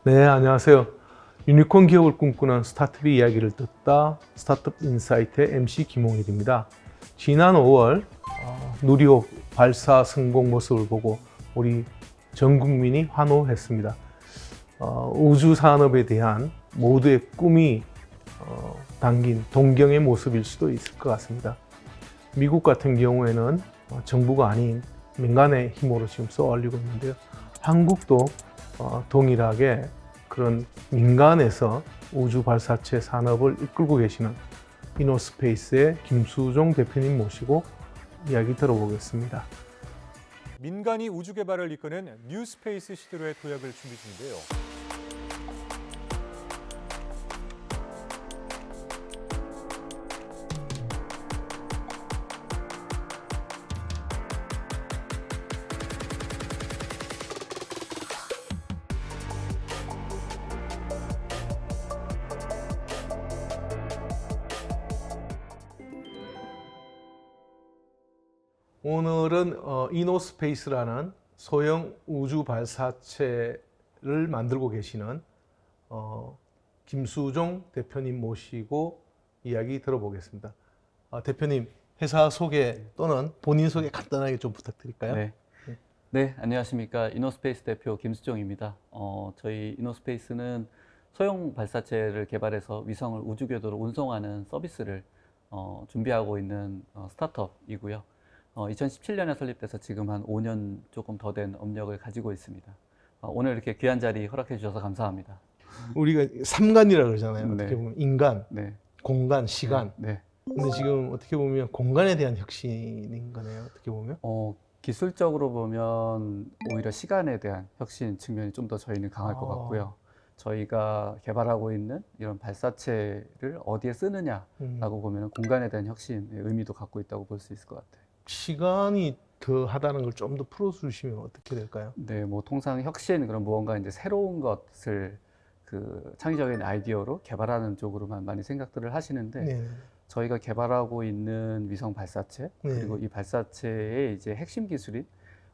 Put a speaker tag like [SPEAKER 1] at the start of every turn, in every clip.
[SPEAKER 1] 네, 안녕하세요. 유니콘 기업을 꿈꾸는 스타트업 이야기를 듣다 스타트업 인사이트의 MC 김홍일입니다. 지난 5월 누리호 발사 성공 모습을 보고 우리 전 국민이 환호했습니다. 우주 산업에 대한 모두의 꿈이 담긴 동경의 모습일 수도 있을 것 같습니다. 미국 같은 경우에는 정부가 아닌 민간의 힘으로 지금 쏘아올리고 있는데요. 한국도 동일하게 그런 민간에서 우주 발사체 산업을 이끌고 계시는 이노스페이스의 김수종 대표님 모시고 이야기 들어보겠습니다.
[SPEAKER 2] 민간이 우주 개발을 이끄는 뉴스페이스 시대로의 도약을 준비 중인데요.
[SPEAKER 1] 오늘은 이노스페이스라는 소형 우주 발사체를 만들고 계시는 김수종 대표님 모시고 이야기 들어보겠습니다. 대표님, 회사 소개 또는 본인 소개 간단하게 좀 부탁드릴까요?
[SPEAKER 3] 네, 안녕하십니까. 이노스페이스 대표 김수종입니다. 저희 이노스페이스는 소형 발사체를 개발해서 위성을 우주 궤도로 운송하는 서비스를 준비하고 있는 스타트업이고요. 2017년에 설립돼서 지금 한 5년 조금 더 된 업력을 가지고 있습니다. 오늘 이렇게 귀한 자리 허락해 주셔서 감사합니다.
[SPEAKER 1] 우리가 삼간이라고 그러잖아요.
[SPEAKER 3] 네.
[SPEAKER 1] 어떻게 보면 인간,
[SPEAKER 3] 네.
[SPEAKER 1] 공간, 시간.
[SPEAKER 3] 네.
[SPEAKER 1] 근데 지금 어떻게 보면 공간에 대한 혁신인 거네요. 어떻게 보면.
[SPEAKER 3] 기술적으로 보면 오히려 시간에 대한 혁신 측면이 좀 더 저희는 강할 것 같고요. 저희가 개발하고 있는 이런 발사체를 어디에 쓰느냐라고 보면 공간에 대한 혁신의 의미도 갖고 있다고 볼 수 있을 것 같아요.
[SPEAKER 1] 시간이 더 하다는 걸 좀 더 풀어주시면 어떻게 될까요?
[SPEAKER 3] 네, 뭐 통상 혁신 그런 무언가 이제 새로운 것을 그 창의적인 아이디어로 개발하는 쪽으로만 많이 생각들을 하시는데
[SPEAKER 1] 네.
[SPEAKER 3] 저희가 개발하고 있는 위성 발사체 그리고 이 발사체의 이제 핵심 기술인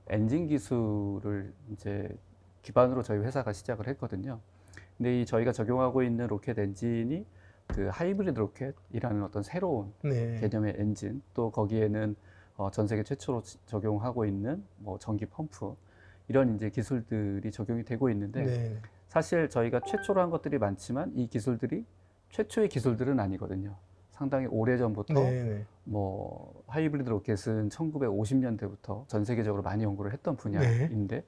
[SPEAKER 3] 엔진 기술을 이제 기반으로 저희 회사가 시작을 했거든요. 근데 이 저희가 적용하고 있는 로켓 엔진이 그 하이브리드 로켓이라는 어떤 새로운 개념의 엔진, 또 거기에는 전 세계 최초로 적용하고 있는 뭐 전기 펌프 이런 이제 기술들이 적용이 되고 있는데 사실 저희가 최초로 한 것들이 많지만 이 기술들이 최초의 기술들은 아니거든요. 상당히 오래 전부터 뭐 하이브리드 로켓은 1950년대부터 전 세계적으로 많이 연구를 했던 분야인데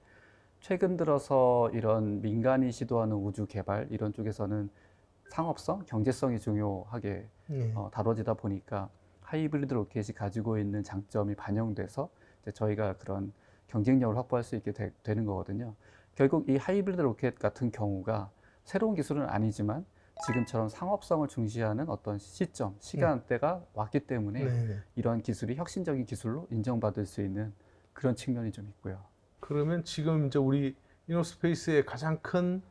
[SPEAKER 3] 최근 들어서 이런 민간이 시도하는 우주 개발 이런 쪽에서는 상업성, 경제성이 중요하게 다뤄지다 보니까 하이브리드 로켓이 가지고 있는 장점이 반영돼서 이제 저희가 그런 경쟁력을 확보할 수 있게 되는 거거든요. 결국 이 하이브리드 로켓 같은 경우가 새로운 기술은 아니지만 지금처럼 상업성을 중시하는 어떤 시점, 시간대가 왔기 때문에 이러한 기술이 혁신적인 기술로 인정받을 수 있는 그런 측면이 좀 있고요.
[SPEAKER 1] 그러면 지금 이제 우리 이노스페이스의 가장 큰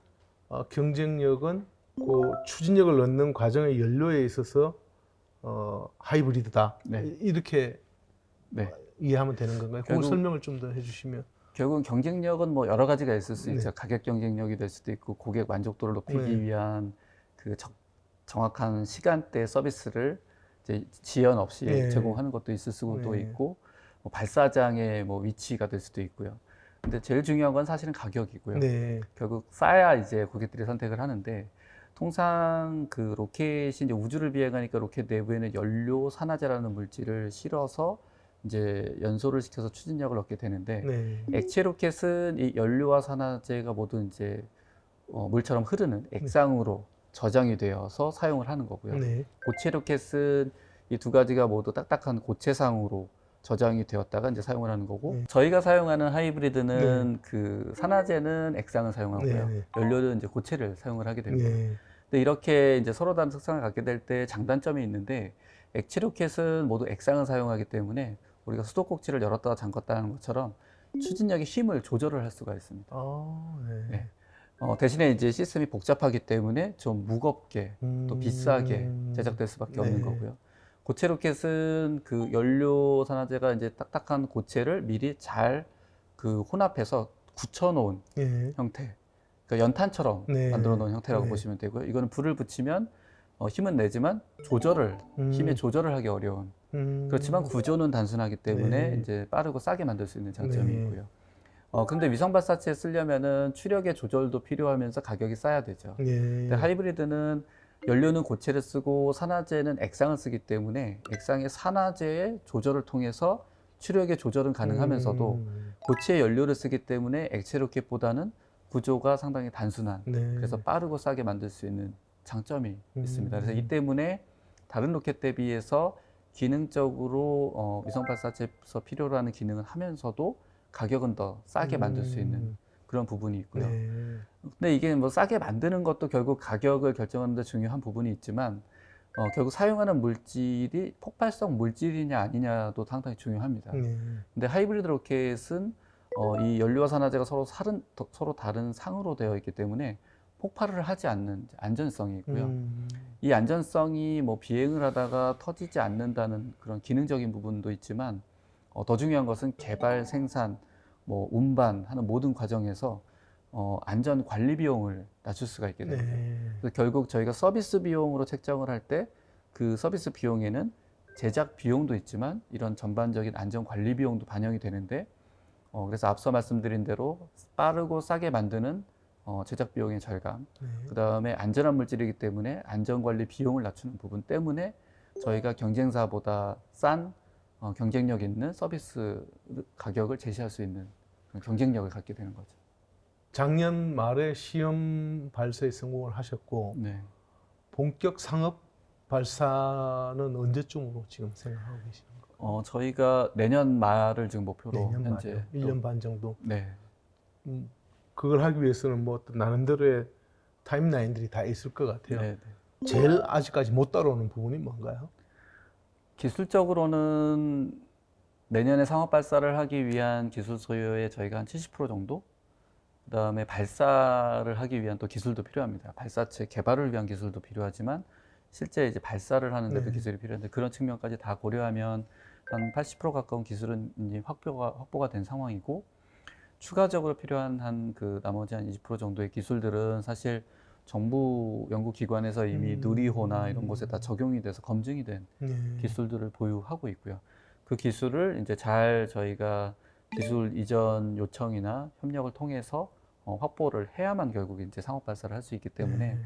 [SPEAKER 1] 경쟁력은 그 추진력을 넣는 과정의 연료에 있어서 하이브리드다. 이렇게 이해하면 되는 건가요? 그 설명을 좀 더 해주시면.
[SPEAKER 3] 결국은 경쟁력은 뭐 여러 가지가 있을 수 있죠. 가격 경쟁력이 될 수도 있고 고객 만족도를 높이기 위한 그 정확한 시간대 서비스를 이제 지연 없이 제공하는 것도 있을 수도 있고 뭐 발사장의 뭐 위치가 될 수도 있고요. 근데 제일 중요한 건 사실은 가격이고요. 결국 싸야 이제 고객들이 선택을 하는데 통상 그 로켓이 이제 우주를 비행하니까 로켓 내부에는 연료 산화제라는 물질을 실어서 이제 연소를 시켜서 추진력을 얻게 되는데 액체 로켓은 이 연료와 산화제가 모두 이제 물처럼 흐르는 액상으로 저장이 되어서 사용을 하는 거고요. 고체 로켓은 이 두 가지가 모두 딱딱한 고체상으로 저장이 되었다가 이제 사용을 하는 거고 저희가 사용하는 하이브리드는 그 산화제는 액상을 사용하고요. 연료는 이제 고체를 사용을 하게 됩니다. 근데 이렇게 이제 서로 다른 특성을 갖게 될 때 장단점이 있는데 액체 로켓은 모두 액상을 사용하기 때문에 우리가 수도꼭지를 열었다가 잠갔다 하는 것처럼 추진력의 힘을 조절을 할 수가 있습니다. 대신에 이제 시스템이 복잡하기 때문에 좀 무겁게 또 비싸게 제작될 수밖에 없는 거고요. 고체 로켓은 그 연료 산화제가 이제 딱딱한 고체를 미리 잘 그 혼합해서 굳혀놓은 형태. 그러니까 연탄처럼
[SPEAKER 1] 네.
[SPEAKER 3] 만들어 놓은 형태라고
[SPEAKER 1] 네.
[SPEAKER 3] 보시면 되고요. 이거는 불을 붙이면 힘은 내지만 힘의 조절을 하기 어려운. 그렇지만 구조는 단순하기 때문에
[SPEAKER 1] 네.
[SPEAKER 3] 이제 빠르고 싸게 만들 수 있는 장점이
[SPEAKER 1] 네.
[SPEAKER 3] 있고요. 근데 위성 발사체에 쓰려면은 추력의 조절도 필요하면서 가격이 싸야 되죠.
[SPEAKER 1] 예.
[SPEAKER 3] 근데 하이브리드는 연료는 고체를 쓰고 산화제는 액상을 쓰기 때문에 액상의 산화제의 조절을 통해서 추력의 조절은 가능하면서도 고체 연료를 쓰기 때문에 액체 로켓보다는 구조가 상당히 단순한,
[SPEAKER 1] 네.
[SPEAKER 3] 그래서 빠르고 싸게 만들 수 있는 장점이 있습니다. 그래서 이 때문에 다른 로켓 대비해서 기능적으로 위성 발사체에서 필요로 하는 기능을 하면서도 가격은 더 싸게 만들 수 있는 그런 부분이 있고요.
[SPEAKER 1] 네.
[SPEAKER 3] 근데 이게 뭐 싸게 만드는 것도 결국 가격을 결정하는 데 중요한 부분이 있지만 결국 사용하는 물질이 폭발성 물질이냐 아니냐도 상당히 중요합니다.
[SPEAKER 1] 네.
[SPEAKER 3] 근데 하이브리드 로켓은 이 연료와 산화제가 서로 다른 상으로 되어 있기 때문에 폭발을 하지 않는 안전성이 있고요. 이 안전성이 뭐 비행을 하다가 터지지 않는다는 그런 기능적인 부분도 있지만 더 중요한 것은 개발, 생산, 뭐 운반하는 모든 과정에서 안전 관리 비용을 낮출 수가 있게 됩니다.
[SPEAKER 1] 네.
[SPEAKER 3] 그래서 결국 저희가 서비스 비용으로 책정을 할 때 그 서비스 비용에는 제작 비용도 있지만 이런 전반적인 안전 관리 비용도 반영이 되는데 그래서 앞서 말씀드린 대로 빠르고 싸게 만드는 제작 비용의 절감,
[SPEAKER 1] 네.
[SPEAKER 3] 그 다음에 안전한 물질이기 때문에 안전 관리 비용을 낮추는 부분 때문에 저희가 경쟁사보다 싼 경쟁력 있는 서비스 가격을 제시할 수 있는 그런 경쟁력을 갖게 되는 거죠.
[SPEAKER 1] 작년 말에 시험 발사에 성공을 하셨고
[SPEAKER 3] 네.
[SPEAKER 1] 본격 상업 발사는 언제쯤으로 지금 생각하고 계시는 거예요?
[SPEAKER 3] 저희가 내년 말을 지금 목표로
[SPEAKER 1] 내년
[SPEAKER 3] 현재
[SPEAKER 1] 말이요. 1년 반 정도.
[SPEAKER 3] 네.
[SPEAKER 1] 그걸 하기 위해서는 뭐 어떤 나름대로의 타임라인들이 다 있을 것 같아요.
[SPEAKER 3] 네.
[SPEAKER 1] 제일 아직까지 못 따라오는 부분이 뭔가요?
[SPEAKER 3] 기술적으로는 내년에 상업 발사를 하기 위한 기술 소요의 저희가 한 70% 정도? 그다음에 발사를 하기 위한 또 기술도 필요합니다. 발사체 개발을 위한 기술도 필요하지만 실제 이제 발사를 하는데도
[SPEAKER 1] 네.
[SPEAKER 3] 기술이 필요한데 그런 측면까지 다 고려하면 한 80% 가까운 기술은 이제 확보가 된 상황이고 추가적으로 필요한 한 그 나머지 한 20% 정도의 기술들은 사실 정부 연구기관에서 이미 누리호나 이런 곳에 다 적용이 돼서 검증이 된
[SPEAKER 1] 네.
[SPEAKER 3] 기술들을 보유하고 있고요. 그 기술을 이제 잘 저희가 기술 이전 요청이나 협력을 통해서 확보를 해야만 결국 이제 상업 발사를 할 수 있기 때문에
[SPEAKER 1] 네.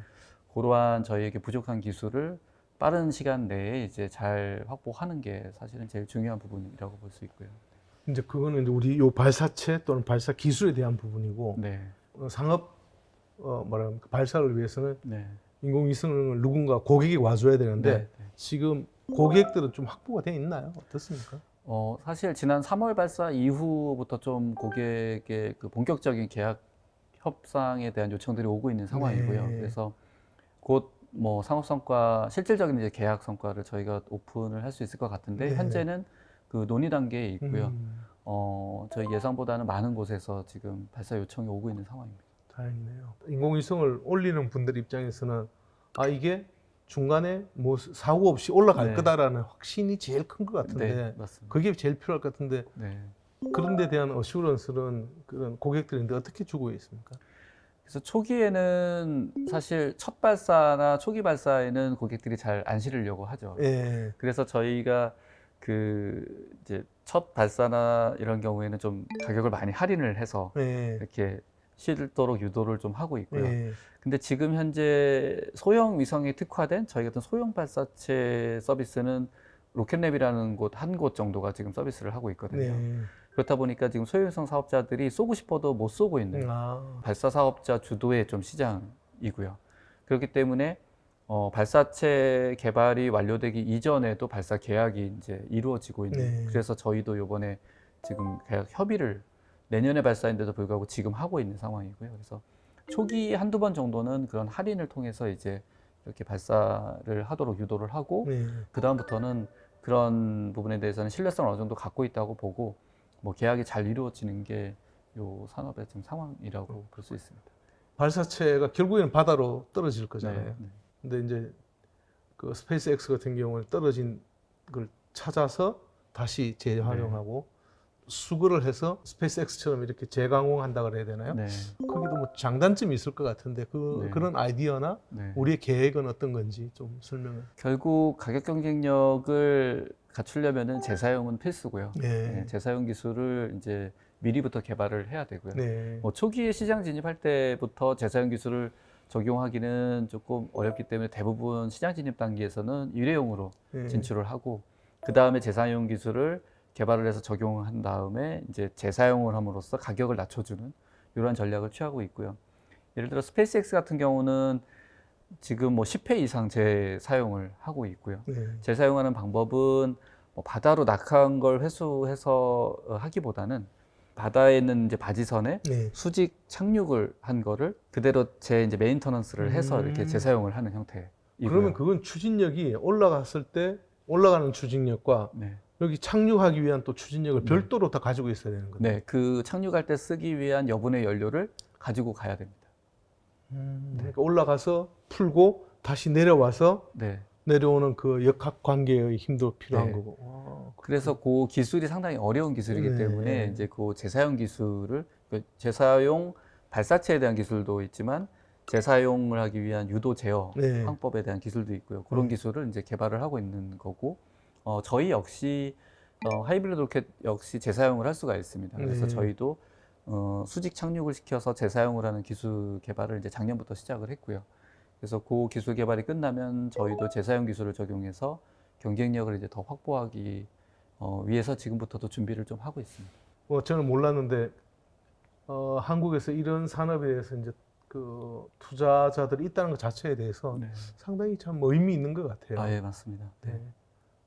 [SPEAKER 3] 그러한 저희에게 부족한 기술을 빠른 시간 내에 이제 잘 확보하는 게 사실은 제일 중요한 부분이라고 볼 수 있고요.
[SPEAKER 1] 이제 그거는 이제 우리 요 발사체 또는 발사 기술에 대한 부분이고
[SPEAKER 3] 네,
[SPEAKER 1] 상업 발사를 위해서는
[SPEAKER 3] 네,
[SPEAKER 1] 인공위성을 누군가 고객이 와줘야 되는데
[SPEAKER 3] 네.
[SPEAKER 1] 지금 고객들은 좀 확보가 돼 있나요? 어떻습니까?
[SPEAKER 3] 사실 지난 3월 발사 이후부터 좀 고객의 그 본격적인 계약 협상에 대한 요청들이 오고 있는 상황이고요.
[SPEAKER 1] 네.
[SPEAKER 3] 그래서 곧 뭐 상업 성과, 실질적인 이제 계약 성과를 저희가 오픈을 할 수 있을 것 같은데
[SPEAKER 1] 네.
[SPEAKER 3] 현재는 그 논의 단계에 있고요. 저희 예상보다는 많은 곳에서 지금 발사 요청이 오고 있는 상황입니다.
[SPEAKER 1] 다행이네요. 인공위성을 올리는 분들 입장에서는 이게 중간에 뭐 사고 없이 올라갈
[SPEAKER 3] 네.
[SPEAKER 1] 거다라는 확신이 제일 큰 것 같은데
[SPEAKER 3] 네, 맞습니다.
[SPEAKER 1] 그게 제일 필요할 것 같은데
[SPEAKER 3] 네.
[SPEAKER 1] 그런 데 대한 어슈런스는 그런 고객들인데 어떻게 주고 있습니까?
[SPEAKER 3] 그래서 초기에는 사실 첫 발사나 초기 발사에는 고객들이 잘 안 실으려고 하죠.
[SPEAKER 1] 예.
[SPEAKER 3] 그래서 저희가 그 이제 첫 발사나 이런 경우에는 좀 가격을 많이 할인을 해서
[SPEAKER 1] 예.
[SPEAKER 3] 이렇게 실도록 유도를 좀 하고 있고요.
[SPEAKER 1] 예.
[SPEAKER 3] 근데 지금 현재 소형 위성에 특화된 저희 같은 소형 발사체 서비스는 로켓랩이라는 한 곳 정도가 지금 서비스를 하고 있거든요.
[SPEAKER 1] 네.
[SPEAKER 3] 그렇다 보니까 지금 소형위성 사업자들이 쏘고 싶어도 못 쏘고 있는 발사 사업자 주도의 좀 시장이고요. 그렇기 때문에 발사체 개발이 완료되기 이전에도 발사 계약이 이제 이루어지고 있는.
[SPEAKER 1] 네.
[SPEAKER 3] 그래서 저희도 이번에 지금 계약 협의를 내년에 발사인데도 불구하고 지금 하고 있는 상황이고요. 그래서 초기 한두 번 정도는 그런 할인을 통해서 이제 이렇게 발사를 하도록 유도를 하고
[SPEAKER 1] 네.
[SPEAKER 3] 그 다음부터는 그런 부분에 대해서는 신뢰성을 어느 정도 갖고 있다고 보고 뭐 계약이 잘 이루어지는 게 요 산업의 지금 상황이라고 볼 수 있습니다.
[SPEAKER 1] 발사체가 결국에는 바다로 떨어질 거잖아요.
[SPEAKER 3] 네.
[SPEAKER 1] 근데 이제 그 스페이스X 같은 경우는 떨어진 걸 찾아서 다시 재활용하고 수거를 해서 스페이스X처럼 이렇게 재가공한다 그래야 되나요?
[SPEAKER 3] 네.
[SPEAKER 1] 거기도 뭐 장단점이 있을 것 같은데
[SPEAKER 3] 네.
[SPEAKER 1] 그런 아이디어나
[SPEAKER 3] 네.
[SPEAKER 1] 우리의 계획은 어떤 건지 좀 설명을.
[SPEAKER 3] 결국 가격 경쟁력을 갖추려면은 재사용은 필수고요.
[SPEAKER 1] 네.
[SPEAKER 3] 네, 재사용 기술을 이제 미리부터 개발을 해야 되고요.
[SPEAKER 1] 네.
[SPEAKER 3] 뭐 초기에 시장 진입할 때부터 재사용 기술을 적용하기는 조금 어렵기 때문에 대부분 시장 진입 단계에서는 일회용으로
[SPEAKER 1] 네.
[SPEAKER 3] 진출을 하고 그 다음에 재사용 기술을 개발을 해서 적용한 다음에 이제 재사용을 함으로써 가격을 낮춰주는 이러한 전략을 취하고 있고요. 예를 들어 스페이스X 같은 경우는 지금 뭐 10회 이상 재사용을 하고 있고요.
[SPEAKER 1] 네.
[SPEAKER 3] 재사용하는 방법은 뭐 바다로 낙하한 걸 회수해서 하기보다는 바다에 있는 이제 바지선에
[SPEAKER 1] 네.
[SPEAKER 3] 수직 착륙을 한 거를 그대로 이제 메인터넌스를 해서 이렇게 재사용을 하는 형태이고요.
[SPEAKER 1] 그러면 그건 추진력이 올라갔을 때 올라가는 추진력과
[SPEAKER 3] 네.
[SPEAKER 1] 여기 착륙하기 위한 또 추진력을 별도로 다 가지고 있어야 되는 거죠.
[SPEAKER 3] 네, 그 착륙할 때 쓰기 위한 여분의 연료를 가지고 가야 됩니다.
[SPEAKER 1] 그러니까 올라가서 풀고 다시 내려와서
[SPEAKER 3] 네.
[SPEAKER 1] 내려오는 그 역학 관계의 힘도 필요한
[SPEAKER 3] 네.
[SPEAKER 1] 거고. 와,
[SPEAKER 3] 그래서 그 기술이 상당히 어려운 기술이기
[SPEAKER 1] 네.
[SPEAKER 3] 때문에 이제 그 재사용 기술을 재사용 발사체에 대한 기술도 있지만 재사용을 하기 위한 유도 제어
[SPEAKER 1] 네.
[SPEAKER 3] 방법에 대한 기술도 있고요. 그런 기술을 이제 개발을 하고 있는 거고 저희 역시 하이브리드 로켓 역시 재사용을 할 수가 있습니다. 그래서
[SPEAKER 1] 네.
[SPEAKER 3] 저희도 수직 착륙을 시켜서 재사용을 하는 기술 개발을 이제 작년부터 시작을 했고요. 그래서 그 기술 개발이 끝나면 저희도 재사용 기술을 적용해서 경쟁력을 이제 더 확보하기 위해서 지금부터도 준비를 좀 하고 있습니다.
[SPEAKER 1] 뭐 저는 몰랐는데 한국에서 이런 산업에 대해서 이제 그 투자자들이 있다는 것 자체에 대해서
[SPEAKER 3] 네.
[SPEAKER 1] 상당히 참 의미 있는 것 같아요.
[SPEAKER 3] 아, 예, 맞습니다. 네.
[SPEAKER 1] 네.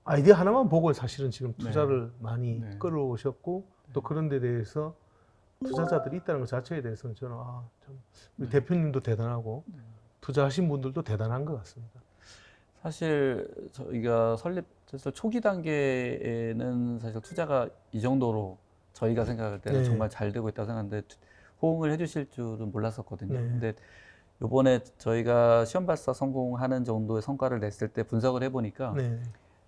[SPEAKER 1] 아이디어 하나만 보고 사실은 지금
[SPEAKER 3] 네.
[SPEAKER 1] 투자를 많이
[SPEAKER 3] 네.
[SPEAKER 1] 끌어오셨고 또 그런 데 대해서 투자자들이 있다는 것 자체에 대해서는 저는 참 우리 대표님도 대단하고 투자하신 분들도 대단한 것 같습니다.
[SPEAKER 3] 사실 저희가 설립해서 초기 단계에는 사실 투자가 이 정도로 저희가 생각할 때는
[SPEAKER 1] 네.
[SPEAKER 3] 정말 잘 되고 있다고 생각하는데 호응을 해주실 줄은 몰랐었거든요.
[SPEAKER 1] 네.
[SPEAKER 3] 근데 이번에 저희가 시험 발사 성공하는 정도의 성과를 냈을 때 분석을 해보니까
[SPEAKER 1] 네.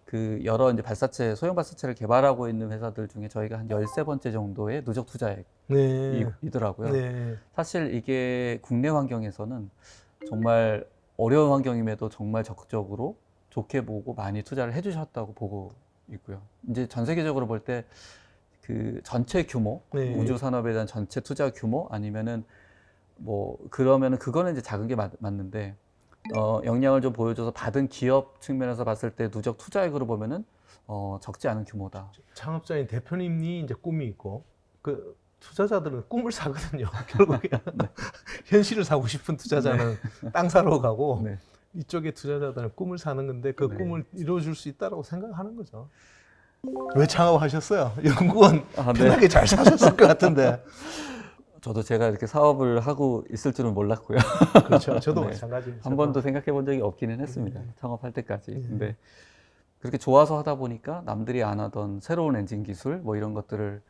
[SPEAKER 3] 그 여러 이제 발사체, 소형 발사체를 개발하고 있는 회사들 중에 저희가 한 13번째 정도의 누적 투자액이더라고요.
[SPEAKER 1] 네. 네.
[SPEAKER 3] 사실 이게 국내 환경에서는 정말 어려운 환경임에도 정말 적극적으로 좋게 보고 많이 투자를 해주셨다고 보고 있고요. 이제 전 세계적으로 볼 때 그 전체 규모,
[SPEAKER 1] 네.
[SPEAKER 3] 우주 산업에 대한 전체 투자 규모 아니면은 뭐 그러면은 그거는 이제 작은 게 맞는데 역량을 좀 보여줘서 받은 기업 측면에서 봤을 때 누적 투자액으로 보면은 적지 않은 규모다.
[SPEAKER 1] 창업자인 대표님이 이제 꿈이 있고 그 투자자들은 꿈을 사거든요. 결국에 현실을 사고 싶은 투자자는 땅 사러 가고
[SPEAKER 3] 네.
[SPEAKER 1] 이쪽에 투자자들은 꿈을 사는 건데 그
[SPEAKER 3] 네.
[SPEAKER 1] 꿈을 이루어줄 수 있다고 생각하는 거죠. 왜 창업하셨어요? 연구원
[SPEAKER 3] 네.
[SPEAKER 1] 편하게 잘 사셨을 것 같은데.
[SPEAKER 3] 저도 제가 이렇게 사업을 하고 있을 줄은 몰랐고요.
[SPEAKER 1] 그렇죠. 저도
[SPEAKER 3] 네.
[SPEAKER 1] 마찬가지예요.
[SPEAKER 3] 한 번도 생각해 본 적이 없기는 했습니다.
[SPEAKER 1] 네.
[SPEAKER 3] 창업할 때까지.
[SPEAKER 1] 네.
[SPEAKER 3] 근데 그렇게 좋아서 하다 보니까 남들이 안 하던 새로운 엔진 기술 뭐 이런 것들을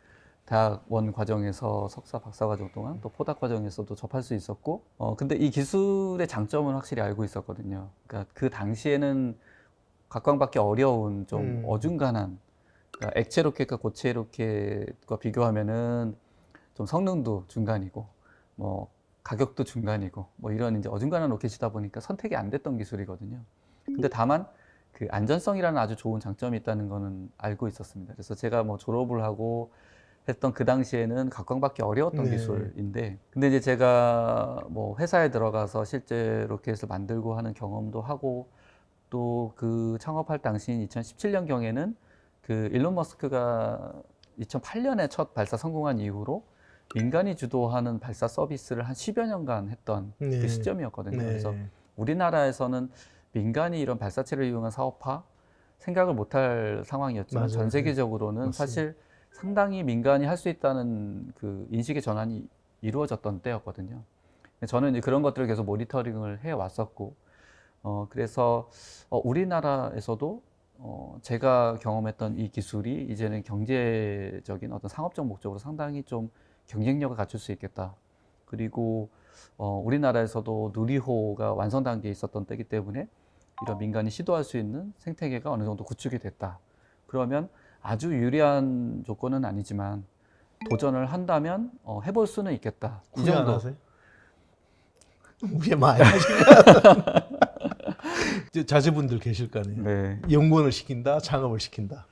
[SPEAKER 3] 대학원 과정에서 석사 박사 과정 동안 또 포닥 과정에서도 접할 수 있었고 근데 이 기술의 장점은 확실히 알고 있었거든요. 그러니까 그 당시에는 각광받기 어려운 좀 어중간한 그러니까 액체 로켓과 고체 로켓과 비교하면은 좀 성능도 중간이고 뭐 가격도 중간이고 뭐 이런 이제 어중간한 로켓이다 보니까 선택이 안 됐던 기술이거든요. 근데 다만 그 안전성이라는 아주 좋은 장점이 있다는 거는 알고 있었습니다. 그래서 제가 뭐 졸업을 하고 했던 그 당시에는 각광받기 어려웠던
[SPEAKER 1] 네.
[SPEAKER 3] 기술인데 근데 이제 제가 뭐 회사에 들어가서 실제 로켓을 만들고 하는 경험도 하고 또 그 창업할 당시인 2017년 경에는 그 일론 머스크가 2008년에 첫 발사 성공한 이후로 민간이 주도하는 발사 서비스를 한 10여 년간 했던
[SPEAKER 1] 네.
[SPEAKER 3] 그 시점이었거든요.
[SPEAKER 1] 네.
[SPEAKER 3] 그래서 우리나라에서는 민간이 이런 발사체를 이용한 사업화 생각을 못할 상황이었지만
[SPEAKER 1] 맞아요.
[SPEAKER 3] 전 세계적으로는
[SPEAKER 1] 맞습니다.
[SPEAKER 3] 사실 상당히 민간이 할 수 있다는 그 인식의 전환이 이루어졌던 때였거든요. 저는 이제 그런 것들을 계속 모니터링을 해 왔었고, 그래서 우리나라에서도 제가 경험했던 이 기술이 이제는 경제적인 어떤 상업적 목적으로 상당히 좀 경쟁력을 갖출 수 있겠다. 그리고 우리나라에서도 누리호가 완성 단계에 있었던 때이기 때문에 이런 민간이 시도할 수 있는 생태계가 어느 정도 구축이 됐다. 그러면 아주 유리한 조건은 아니지만 도전을 한다면 해볼 수는 있겠다. 이
[SPEAKER 1] 후회 안
[SPEAKER 3] 정도.
[SPEAKER 1] 하세요? 후회 많이 하시네. 자제분들 계실 거 아니에요.
[SPEAKER 3] 네.
[SPEAKER 1] 연구원을 시킨다, 창업을 시킨다.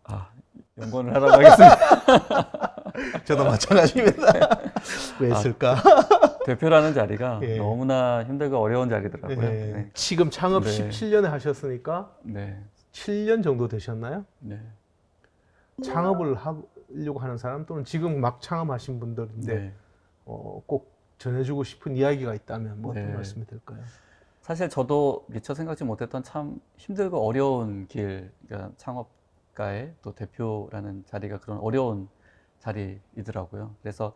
[SPEAKER 3] 아, 연구원을 하라고 하겠습니다.
[SPEAKER 1] 저도 마찬가지입니다. 왜 했을까?
[SPEAKER 3] 대표라는 자리가
[SPEAKER 1] 예.
[SPEAKER 3] 너무나 힘들고 어려운 자리더라고요.
[SPEAKER 1] 네.
[SPEAKER 3] 네.
[SPEAKER 1] 지금 창업
[SPEAKER 3] 네.
[SPEAKER 1] 17년에 하셨으니까
[SPEAKER 3] 네.
[SPEAKER 1] 7년 정도 되셨나요?
[SPEAKER 3] 네.
[SPEAKER 1] 창업을 하려고 하는 사람 또는 지금 막 창업하신 분들인데
[SPEAKER 3] 네.
[SPEAKER 1] 꼭 전해주고 싶은 이야기가 있다면 뭐 어떤
[SPEAKER 3] 네.
[SPEAKER 1] 말씀이 될까요?
[SPEAKER 3] 사실 저도 미처 생각지 못했던 참 힘들고 어려운 길, 그러니까 창업가의 또 대표라는 자리가 그런 어려운 자리이더라고요. 그래서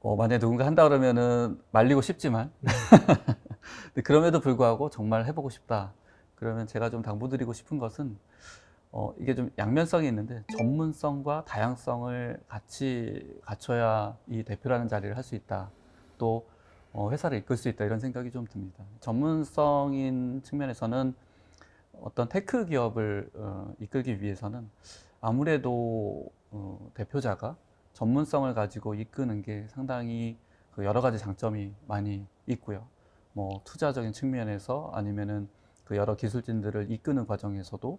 [SPEAKER 3] 만약에 누군가 한다 그러면은 말리고 싶지만 근데 그럼에도 불구하고 정말 해보고 싶다. 그러면 제가 좀 당부드리고 싶은 것은 이게 좀 양면성이 있는데 전문성과 다양성을 같이 갖춰야 이 대표라는 자리를 할 수 있다. 또 회사를 이끌 수 있다 이런 생각이 좀 듭니다. 전문성인 측면에서는 어떤 테크 기업을 이끌기 위해서는 아무래도 대표자가 전문성을 가지고 이끄는 게 상당히 그 여러 가지 장점이 많이 있고요. 뭐 투자적인 측면에서 아니면은 그 여러 기술진들을 이끄는 과정에서도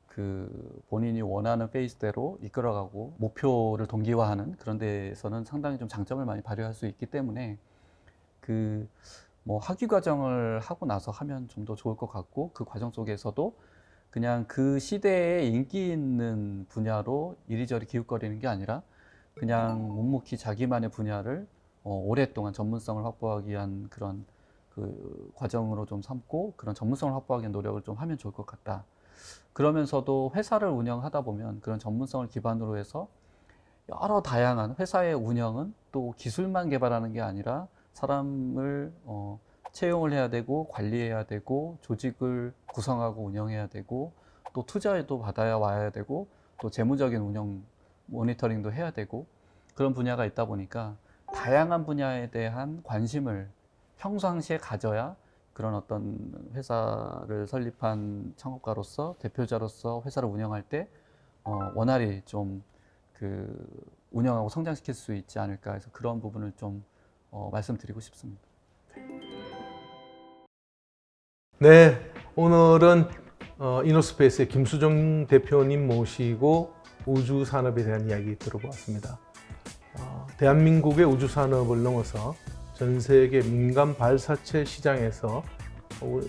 [SPEAKER 3] 그 본인이 원하는 페이스대로 이끌어가고 목표를 동기화하는 그런 데에서는 상당히 좀 장점을 많이 발휘할 수 있기 때문에 그 뭐 학위 과정을 하고 나서 하면 좀 더 좋을 것 같고 그 과정 속에서도 그냥 그 시대에 인기 있는 분야로 이리저리 기웃거리는 게 아니라 그냥 묵묵히 자기만의 분야를 오랫동안 전문성을 확보하기 위한 그런 그 과정으로 좀 삼고 그런 전문성을 확보하기 위한 노력을 좀 하면 좋을 것 같다. 그러면서도 회사를 운영하다 보면 그런 전문성을 기반으로 해서 여러 다양한 회사의 운영은 또 기술만 개발하는 게 아니라 사람을 채용을 해야 되고 관리해야 되고 조직을 구성하고 운영해야 되고 또 투자도 받아야 와야 되고 또 재무적인 운영 모니터링도 해야 되고 그런 분야가 있다 보니까 다양한 분야에 대한 관심을 평상시에 가져야 그런 어떤 회사를 설립한 창업가로서 대표자로서 회사를 운영할 때 원활히 좀 그 운영하고 성장시킬 수 있지 않을까 해서 그런 부분을 좀 말씀드리고 싶습니다.
[SPEAKER 1] 네, 오늘은 이노스페이스의 김수정 대표님 모시고 우주 산업에 대한 이야기 들어보았습니다. 대한민국의 우주 산업을 넘어서 전 세계 민간 발사체 시장에서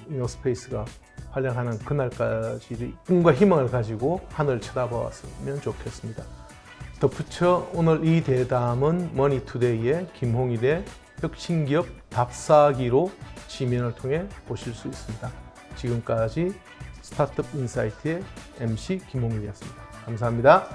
[SPEAKER 1] 이노스페이스가 활약하는 그날까지 꿈과 희망을 가지고 하늘을 쳐다보았으면 좋겠습니다. 덧붙여 오늘 이 대담은 머니투데이의 김홍일의 혁신기업 답사기로 지면을 통해 보실 수 있습니다. 지금까지 스타트업 인사이트의 MC 김홍일이었습니다. 감사합니다.